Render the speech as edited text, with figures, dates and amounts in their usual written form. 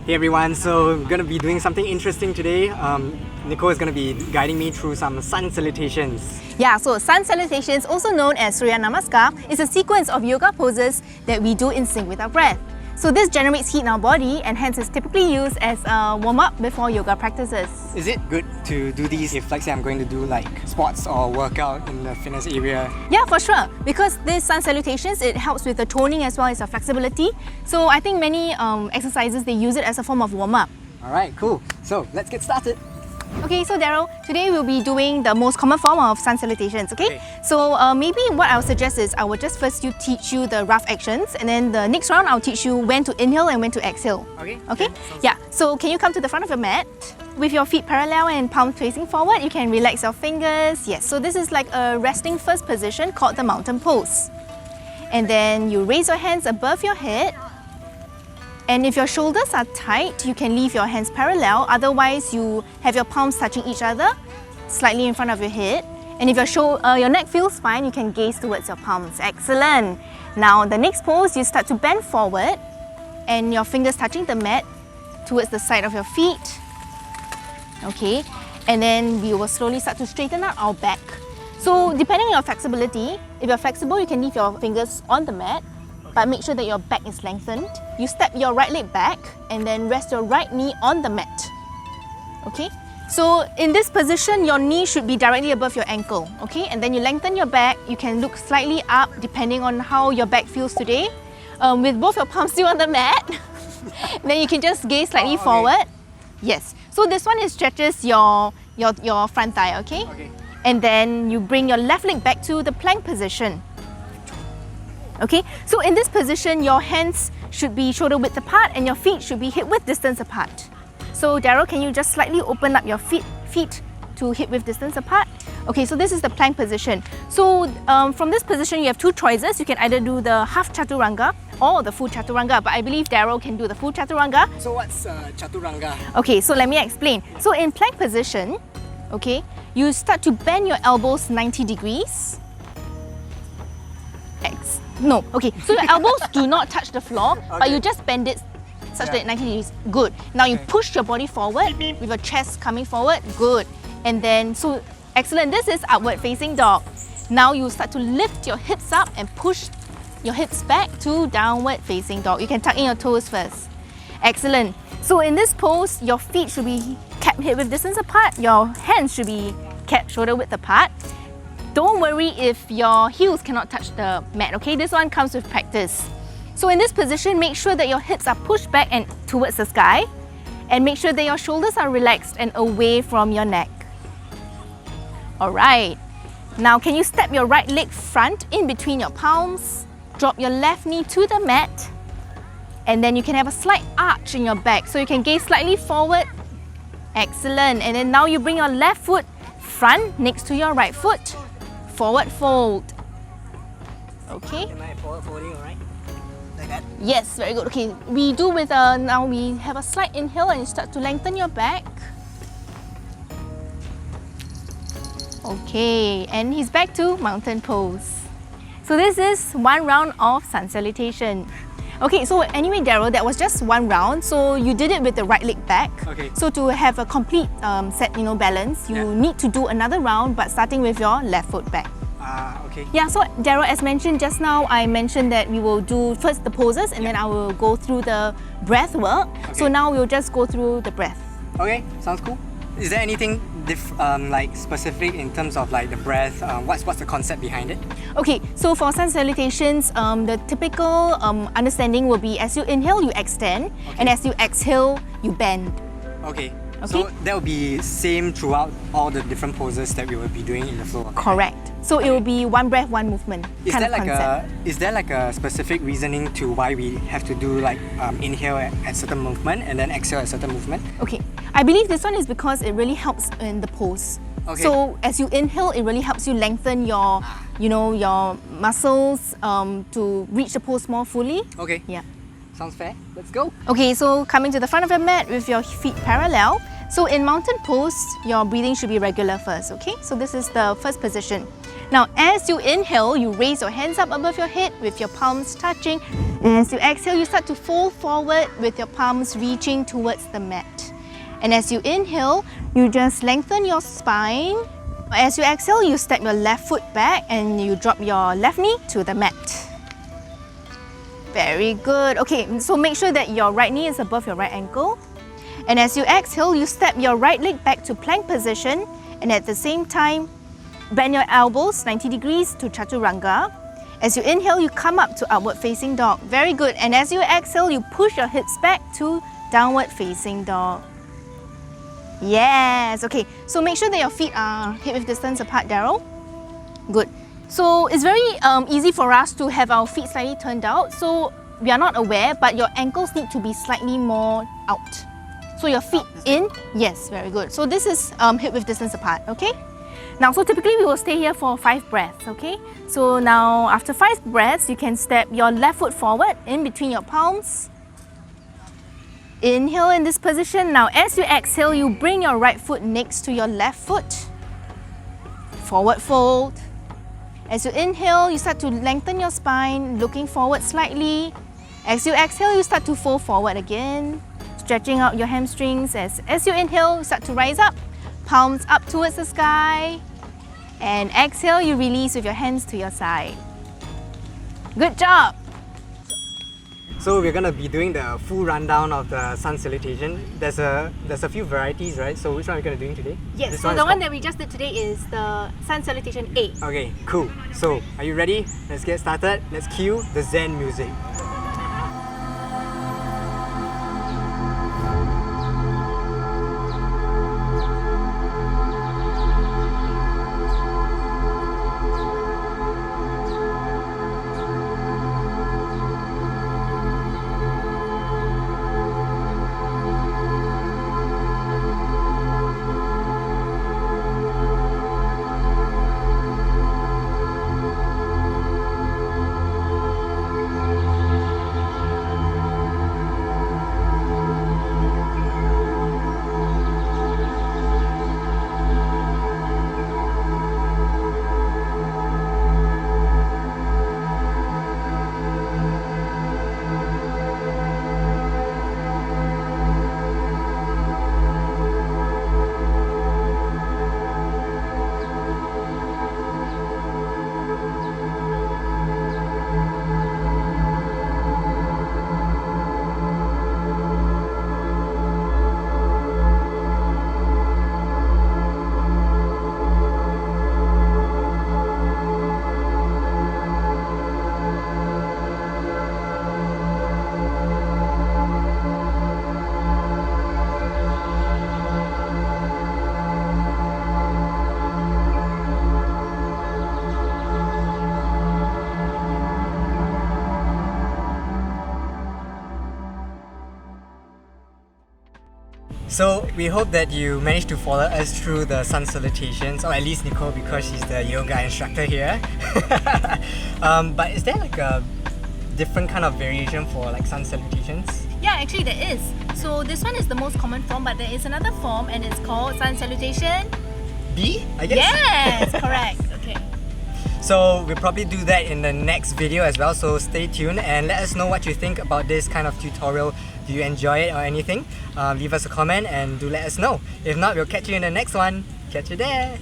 Hey everyone, so I'm going to be doing something interesting today. Nicole is going to be guiding me through some sun salutations. Yeah, so Sun Salutations, also known as Surya Namaskara, is a sequence of yoga poses that we do in sync with our breath. So this generates heat in our body and hence is typically used as a warm-up before yoga practices. Is it good to do these if, like, say, I'm going to do like sports or workout in the fitness area? Yeah, for sure. Because this Sun Salutations, it helps with the toning as well as the flexibility. So I think many exercises, they use it as a form of warm-up. Alright, cool. So let's get started. Okay, so Daryl, today we'll be doing the most common form of Sun Salutations, okay? So maybe what I'll suggest is I will just first teach you the rough actions, and then the next round I'll teach you when to inhale and when to exhale. Okay? Yeah, so can you come to the front of your mat? With your feet parallel and palms facing forward, you can relax your fingers. Yes, so this is like a resting first position called the mountain pose. And then you raise your hands above your head. And if your shoulders are tight, you can leave your hands parallel. Otherwise, you have your palms touching each other, slightly in front of your head. And if your neck feels fine, you can gaze towards your palms. Excellent. Now, the next pose, you start to bend forward and your fingers touching the mat towards the side of your feet. Okay. And then we will slowly start to straighten out our back. So, depending on your flexibility, if you're flexible, you can leave your fingers on the mat. But make sure that your back is lengthened. You step your right leg back and then rest your right knee on the mat. Okay? So in this position, your knee should be directly above your ankle. Okay? And then you lengthen your back. You can look slightly up depending on how your back feels today. With both your palms still on the mat. Then you can just gaze slightly forward. Yes. So this one stretches your front thigh. Okay? And then you bring your left leg back to the plank position. Okay, so in this position, your hands should be shoulder width apart and your feet should be hip width distance apart. So Daryl, can you just slightly open up your feet to hip width distance apart? Okay, so this is the plank position. So from this position, you have two choices. You can either do the half chaturanga or the full chaturanga, but I believe Daryl can do the full chaturanga. So what's chaturanga? Okay, so let me explain. So in plank position, okay, you start to bend your elbows 90 degrees. No, okay, so your elbows do not touch the floor, but you just bend it such that 90 degrees. Good. Now you push your body forward with your chest coming forward. Good. And then, so excellent. This is upward facing dog. Now you start to lift your hips up and push your hips back to downward facing dog. You can tuck in your toes first. Excellent. So in this pose, your feet should be kept hip width distance apart. Your hands should be kept shoulder width apart. Don't worry if your heels cannot touch the mat, okay? This one comes with practice. So in this position, make sure that your hips are pushed back and towards the sky, and make sure that your shoulders are relaxed and away from your neck. Alright. Now, can you step your right leg front in between your palms, drop your left knee to the mat, and then you can have a slight arch in your back, so you can gaze slightly forward. Excellent. And then now you bring your left foot front next to your right foot. Forward fold. Okay. Am I forward folding, alright? Like that? Yes, very good. Okay, we do with now we have a slight inhale and you start to lengthen your back. Okay, and he's back to mountain pose. So this is one round of Sun Salutation. Okay, so anyway, Daryl, that was just one round. So you did it with the right leg back. Okay. So to have a complete set, balance, you need to do another round, but starting with your left foot back. Okay. Yeah, so Daryl, as mentioned just now, I mentioned that we will do first the poses and then I will go through the breath work. So now we'll just go through the breath. Okay, sounds cool. Is there anything like specific in terms of like the breath? What's the concept behind it? Okay, so for Sun Salutations, the typical understanding will be as you inhale, you extend, and as you exhale, you bend. Okay. So that will be same throughout all the different poses that we will be doing in the flow. Correct. So it will be one breath, one movement. Is there like a specific reasoning to why we have to do like inhale at certain movement and then exhale at certain movement? Okay, I believe this one is because it really helps in the pose. Okay. So as you inhale, it really helps you lengthen your, your muscles to reach the pose more fully. Okay. Yeah. Sounds fair. Let's go. Okay, so coming to the front of your mat with your feet parallel. So in mountain pose, your breathing should be regular first, okay? So this is the first position. Now, as you inhale, you raise your hands up above your head with your palms touching. And as you exhale, you start to fold forward with your palms reaching towards the mat. And as you inhale, you just lengthen your spine. As you exhale, you step your left foot back and you drop your left knee to the mat. Very good. Okay, so make sure that your right knee is above your right ankle. And as you exhale, you step your right leg back to plank position, and at the same time, bend your elbows 90 degrees to Chaturanga. As you inhale, you come up to upward facing dog. Very good. And as you exhale, you push your hips back to downward facing dog. Yes. Okay, so make sure that your feet are hip-width distance apart, Daryl. Good. So it's very easy for us to have our feet slightly turned out. So we are not aware, but your ankles need to be slightly more out. So your feet in, yes, very good. So this is hip-width distance apart, okay? Now, so typically we will stay here for 5 breaths, okay? So now after 5 breaths, you can step your left foot forward in between your palms. Inhale in this position. Now as you exhale, you bring your right foot next to your left foot. Forward fold. As you inhale, you start to lengthen your spine, looking forward slightly. As you exhale, you start to fold forward again, stretching out your hamstrings. As you inhale, you start to rise up, palms up towards the sky. And exhale, you release with your hands to your side. Good job! So we're gonna be doing the full rundown of the Sun Salutation. There's a few varieties, right? So which one are we gonna be doing today? Yes, This so is the one called- that we just did today is the Sun Salutation A. Okay, cool. So are you ready? Let's get started. Let's cue the Zen music. So we hope that you managed to follow us through the Sun Salutations, or at least Nicole, because she's the yoga instructor here. But is there like a different kind of variation for like Sun Salutations? Yeah, actually there is. So this one is the most common form, but there is another form and it's called Sun Salutation B, I guess? Yes, correct. Okay. So we'll probably do that in the next video as well, so stay tuned and let us know what you think about this kind of tutorial. Do you enjoy it or anything? Leave us a comment and do let us know. If not, we'll catch you in the next one. Catch you there!